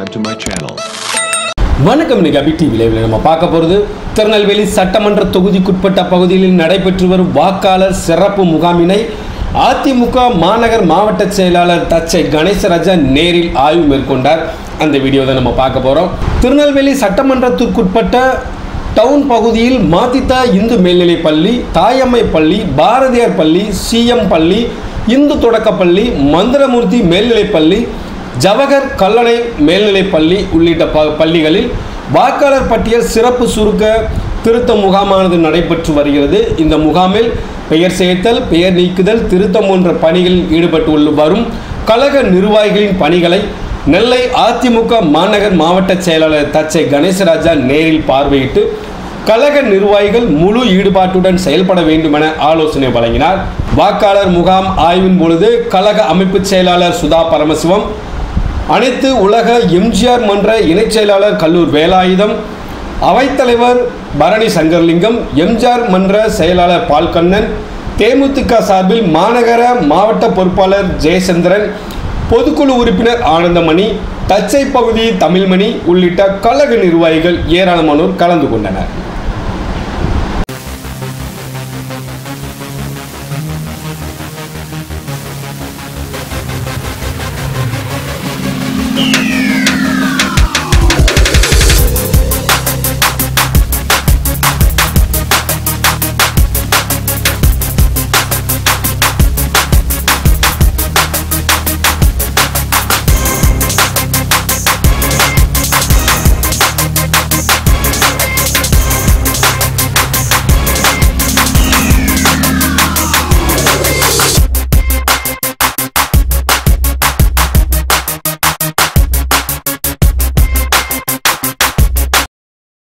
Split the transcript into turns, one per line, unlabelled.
subscribe to my channel.
வணக்கம். இன்னைக்கு அபி டிவியில் நம்ம பார்க்க போகிறது திருநெல்வேலி சட்டமன்ற தொகுதிக்குட்பட்ட பகுதிகளில் நடைபெற்று வரும் வாக்காளர் சிறப்பு முகாமினை அதிமுக மாநகர் மாவட்ட செயலாளர் தச்சை கணேசராஜா நேரில் ஆய்வு மேற்கொண்டார். அந்த வீடியோ தான் நம்ம பார்க்க போகிறோம். திருநெல்வேலி சட்டமன்றத்திற்குட்பட்ட டவுன் பகுதியில் மாதிதா இந்து மேல்நிலைப் பள்ளி, தாயம்மை பள்ளி, பாரதியார் பள்ளி, சிஎம் பள்ளி, இந்து தொடக்கப்பள்ளி, மந்திரமூர்த்தி மேல்நிலைப் பள்ளி, ஜவஹர் கல்லணை மேல்நிலைப் பள்ளி உள்ளிட்ட பள்ளிகளில் வாக்காளர் பட்டியல் சிறப்பு சுருக்க திருத்த முகாமானது நடைபெற்று வருகிறது. இந்த முகாமில் பெயர் சேர்த்தல், பெயர் நீக்குதல், திருத்தம் போன்ற பணிகளில் ஈடுபட்டு வரும் கழக நிர்வாகிகளின் பணிகளை நெல்லை அதிமுக மாநகர் மாவட்ட செயலாளர் தச்சை கணேசராஜா நேரில் பார்வையிட்டு கழக நிர்வாகிகள் முழு ஈடுபாட்டுடன் செயல்பட வேண்டும் என ஆலோசனை வழங்கினார். வாக்காளர் முகாம் ஆய்வின் பொழுது கழக அமைப்பு செயலாளர் சுதா பரமசிவம், அனைத்து உலக எம்ஜிஆர் மன்ற இணைச் செயலாளர் கல்லூர் வேலாயுதம், அவைத்தலைவர் பரணி சங்கர்லிங்கம், எம்ஜிஆர் மன்ற செயலாளர் பால்கண்ணன், தேமுதிக சார்பில் மாநகர மாவட்ட பொறுப்பாளர் ஜெயச்சந்திரன், பொதுக்குழு உறுப்பினர் ஆனந்தமணி, தச்சை பகுதி தமிழ்மணி உள்ளிட்ட கழக நிர்வாகிகள் ஏராளமானோர் கலந்து கொண்டனர்.
Yeah.